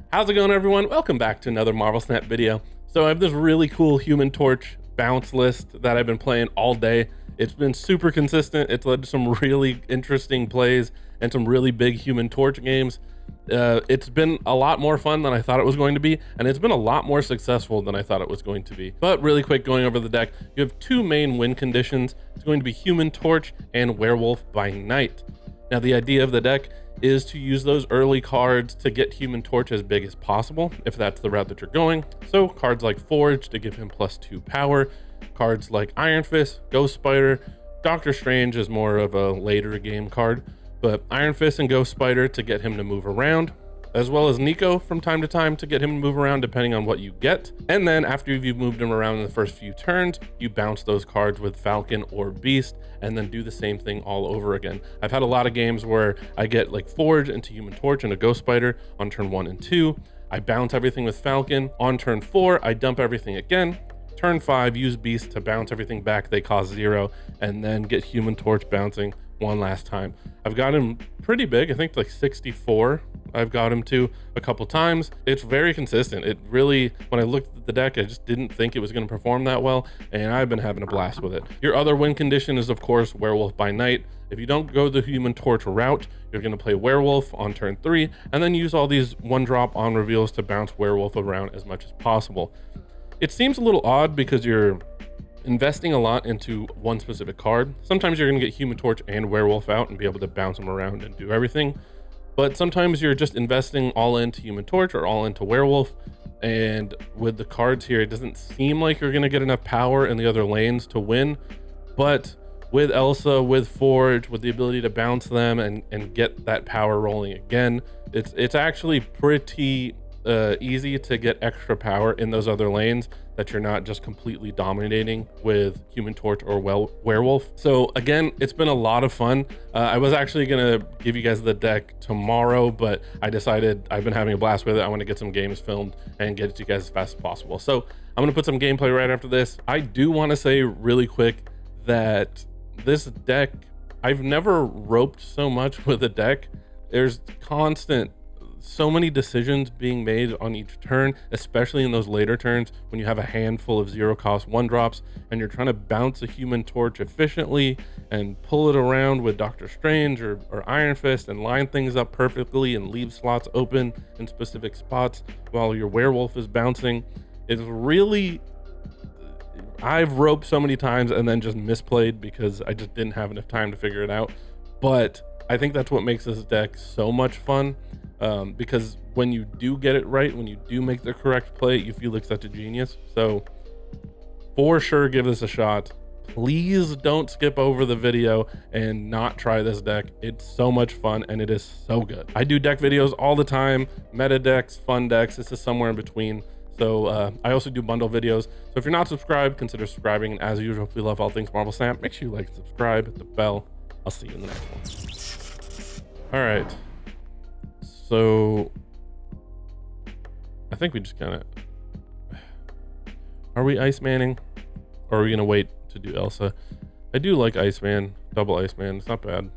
How's it going, everyone? Welcome back to another Marvel Snap video. So I have this really cool Human Torch bounce list that I've been playing all day. It's been super consistent. It's led to some really interesting plays and some really big Human Torch games. It's been a lot more fun than I thought it was going to be, and it's been a lot more successful than I thought it was going to be. But really quick, going over the deck, you have two main win conditions. It's going to be Human Torch and Werewolf by Night. Now, the idea of the deck is to use those early cards to get Human Torch as big as possible, if that's the route that you're going. So cards like Forge to give him +2 power, cards like Iron Fist, Ghost Spider, Doctor Strange is more of a later game card, but Iron Fist and Ghost Spider to get him to move around, as well as Nico from time to time to get him to move around depending on what you get. And then after you've moved him around in the first few turns, you bounce those cards with Falcon or Beast and then do the same thing all over again. I've had a lot of games where I get like Forge into Human Torch and a Ghost Spider on turn 1 and 2. I bounce everything with Falcon. On turn 4, I dump everything again. Turn 5, use Beast to bounce everything back. They cost 0, and then get Human Torch bouncing one last time. I've got him pretty big, I think like 64. I've got him to a couple times. It's very consistent. It really, when I looked at the deck, I just didn't think it was going to perform that well, and I've been having a blast with it. Your other win condition is, of course, Werewolf by Night. If you don't go the Human Torch route, you're going to play Werewolf on turn 3, and then use all these 1-drop on reveals to bounce Werewolf around as much as possible. It seems a little odd because you're investing a lot into one specific card. Sometimes you're going to get Human Torch and Werewolf out and be able to bounce them around and do everything. But sometimes you're just investing all into Human Torch or all into Werewolf. And with the cards here, it doesn't seem like you're going to get enough power in the other lanes to win. But with Elsa, with Forge, with the ability to bounce them and get that power rolling again, it's actually pretty easy to get extra power in those other lanes that you're not just completely dominating with Human Torch or Werewolf. So again, it's been a lot of fun. I was actually gonna give you guys the deck tomorrow, but I decided I've been having a blast with it. I want to get some games filmed and get it to you guys as fast as possible. So I'm gonna put some gameplay right after this. I do want to say really quick that this deck, I've never roped so much with a deck. There's so many decisions being made on each turn, especially in those later turns when you have a handful of 0-cost 1-drops and you're trying to bounce a Human Torch efficiently and pull it around with Doctor Strange or Iron Fist and line things up perfectly and leave slots open in specific spots while your Werewolf is bouncing. It's really, I've roped so many times and then just misplayed because I just didn't have enough time to figure it out. But I think that's what makes this deck so much fun. Because when you do get it right, when you do make the correct play, you feel like such a genius. So for sure, give this a shot. Please don't skip over the video and not try this deck. It's so much fun and it is so good. I do deck videos all the time, meta decks, fun decks. This is somewhere in between. So I also do bundle videos. So if you're not subscribed, consider subscribing. And as usual, if you love all things Marvel Snap, make sure you like, subscribe, hit the bell. I'll see you in the next one. All right. So I think we just kind of, are we Icemanning or are we gonna wait to do Elsa? I do like Iceman, double Iceman, it's not bad.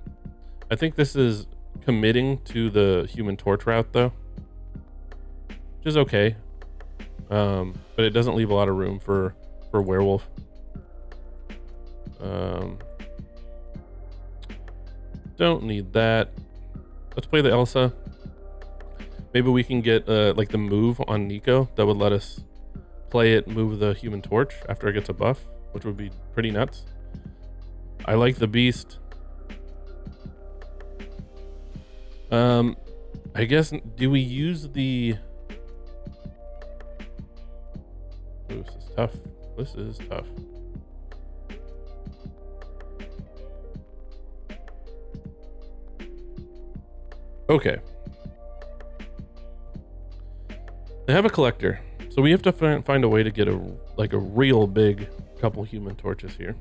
I think this is committing to the Human Torch route though, which is okay, but it doesn't leave a lot of room for Werewolf. Don't need that. Let's play the Elsa. Maybe we can get like the move on Nico that would let us play it, move the Human Torch after it gets a buff, which would be pretty nuts. I like the Beast. I guess, do we use the... Ooh, this is tough. This is tough. Okay. They have a collector, so we have to find a way to get a real big couple Human Torches here.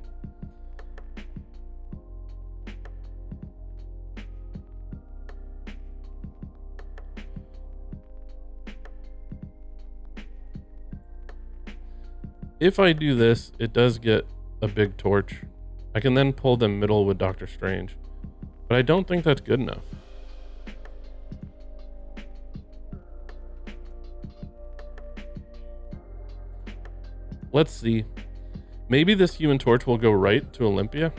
If I do this, it does get a big torch. I can then pull them middle with Doctor Strange, but I don't think that's good enough. Let's see. Maybe this Human Torch will go right to Olympia.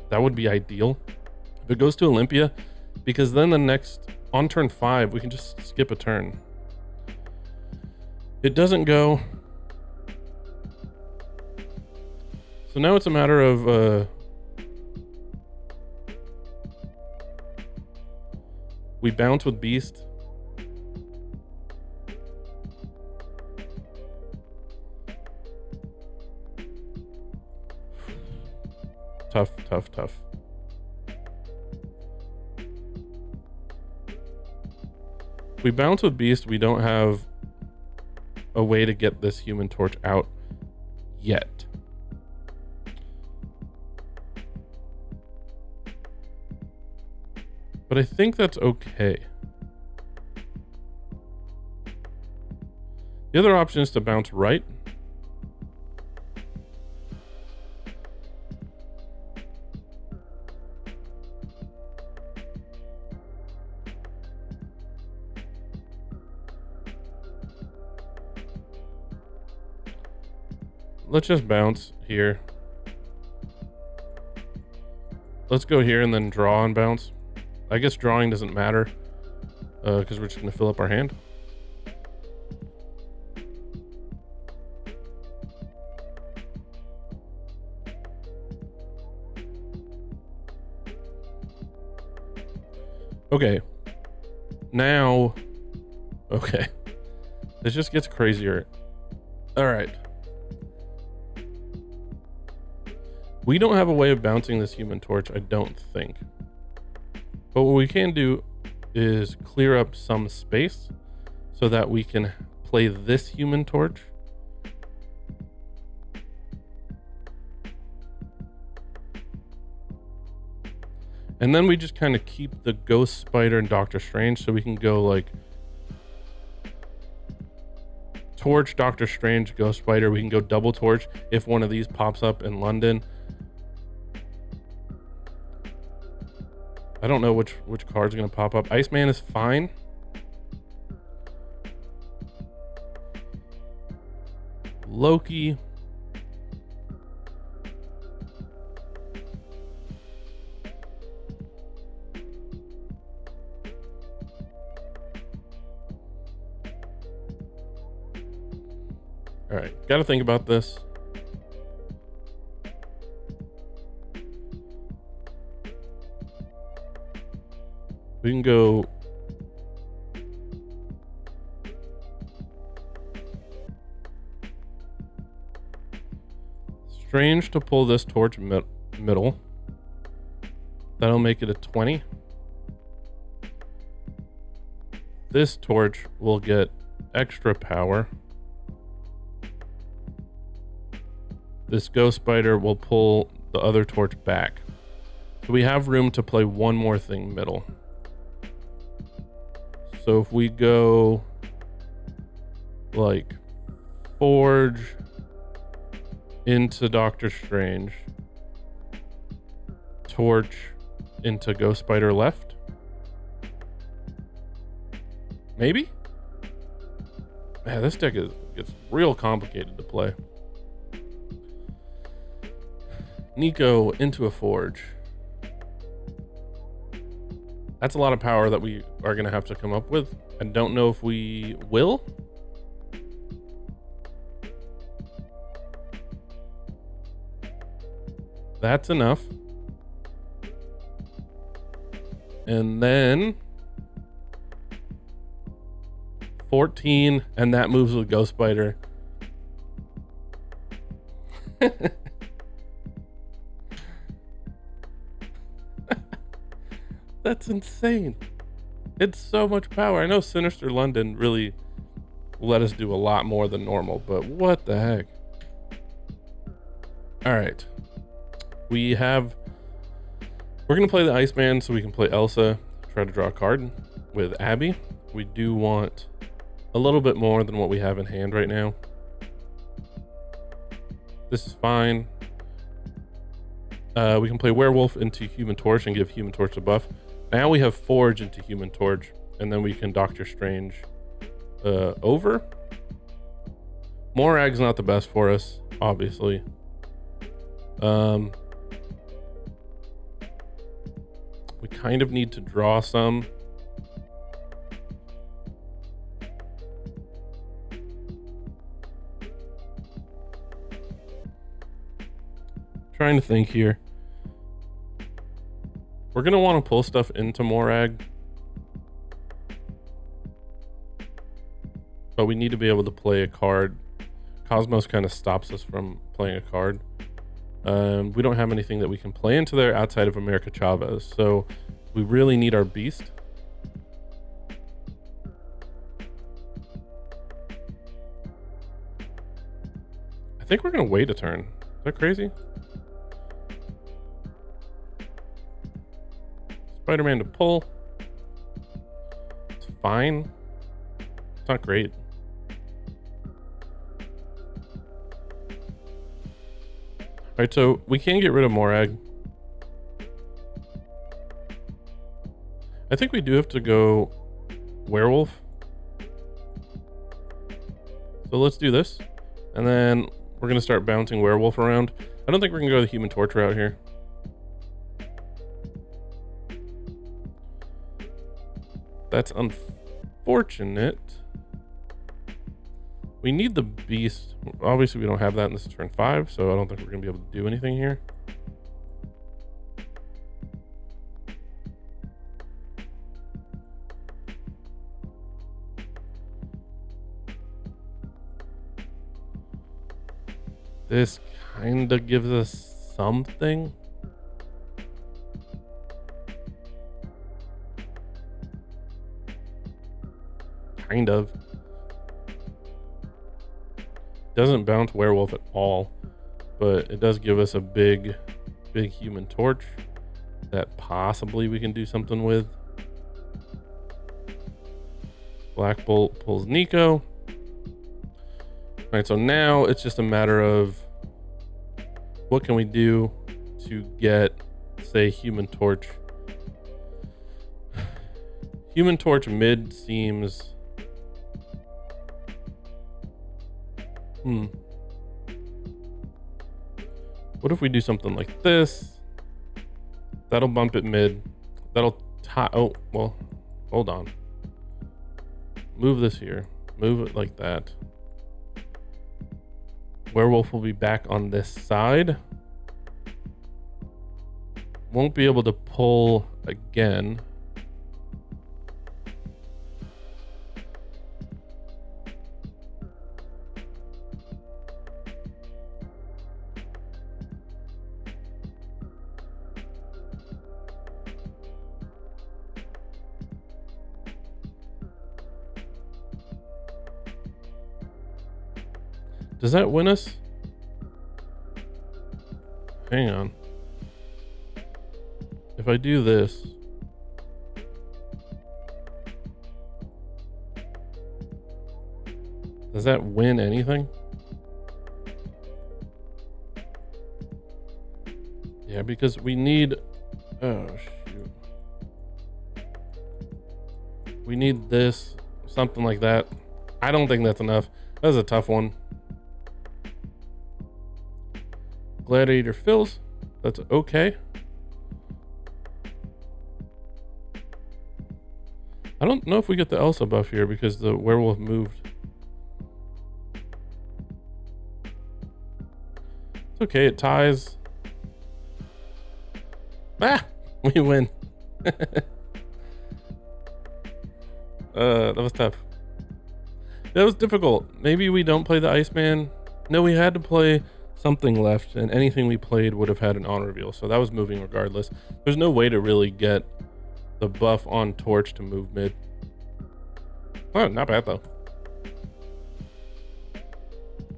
That would be ideal. If it goes to Olympia, because then the next, on turn 5, we can just skip a turn. It doesn't go. So now it's a matter of we bounce with Beast. Tough. If we bounce with Beast, we don't have a way to get this Human Torch out yet. But I think that's okay. The other option is to bounce right. Let's just bounce here. Let's go here and then draw and bounce. I guess drawing doesn't matter because we're just going to fill up our hand. Okay. Now, okay. This just gets crazier. All right. We don't have a way of bouncing this Human Torch, I don't think. But what we can do is clear up some space so that we can play this Human Torch. And then we just kind of keep the Ghost Spider and Doctor Strange, so we can go like Torch, Doctor Strange, Ghost Spider. We can go double Torch if one of these pops up in London. I don't know which card's gonna pop up. Iceman is fine. Loki. All right, gotta think about this. We can go Strange to pull this Torch middle. That'll make it a 20. This Torch will get extra power. This Ghost Spider will pull the other Torch back. So we have room to play one more thing middle. So if we go like Forge into Doctor Strange, Torch into Ghost Spider left, maybe? Man, this deck gets real complicated to play. Nico into a Forge. That's a lot of power that we are going to have to come up with. I don't know if we will. That's enough. And then 14, and that moves with Ghost Spider. That's insane. It's so much power. I know Sinister London really let us do a lot more than normal, but what the heck? All right. We're going to play the Iceman so we can play Elsa, try to draw a card with Abby. We do want a little bit more than what we have in hand right now. This is fine. We can play Werewolf into Human Torch and give Human Torch a buff. Now we have Forge into Human Torch, and then we can Doctor Strange over. Morag's not the best for us, obviously. We kind of need to draw some. Trying to think here. We're gonna want to pull stuff into Morag, but we need to be able to play a card. Cosmos kind of stops us from playing a card. We don't have anything that we can play into there outside of America Chavez, so we really need our beast. I think we're gonna wait a turn. Is that crazy? Spider-Man to pull. It's fine. It's not great. All right, so we can get rid of Morag. I think we do have to go Werewolf. So let's do this. And then we're going to start bouncing Werewolf around. I don't think we're going to go the Human Torch route here. That's unfortunate. We need the beast. Obviously, we don't have that in this turn 5, so I don't think we're going to be able to do anything here. This kind of gives us something. Kind of. Doesn't bounce Werewolf at all, but it does give us a big Human Torch that possibly we can do something with. Black Bolt pulls Nico. All right, so now it's just a matter of what can we do to get, say, Human Torch. Human Torch mid seems... What if we do something like this? That'll bump it mid. That'll tie... Oh, well, hold on. Move this here. Move it like that. Werewolf will be back on this side. Won't be able to pull again. Does that win us? Hang on. If I do this, does that win anything? Yeah, because we need... Oh, shoot. We need this, something like that. I don't think that's enough. That was a tough one. Gladiator fills. That's okay. I don't know if we get the Elsa buff here because the werewolf moved. It's okay, it ties. Ah! We win. That was tough. That was difficult. Maybe we don't play the Iceman. No, we had to play something left, and anything we played would have had an on reveal, so that was moving regardless. There's no way to really get the buff on Torch to move mid. Oh, not bad though.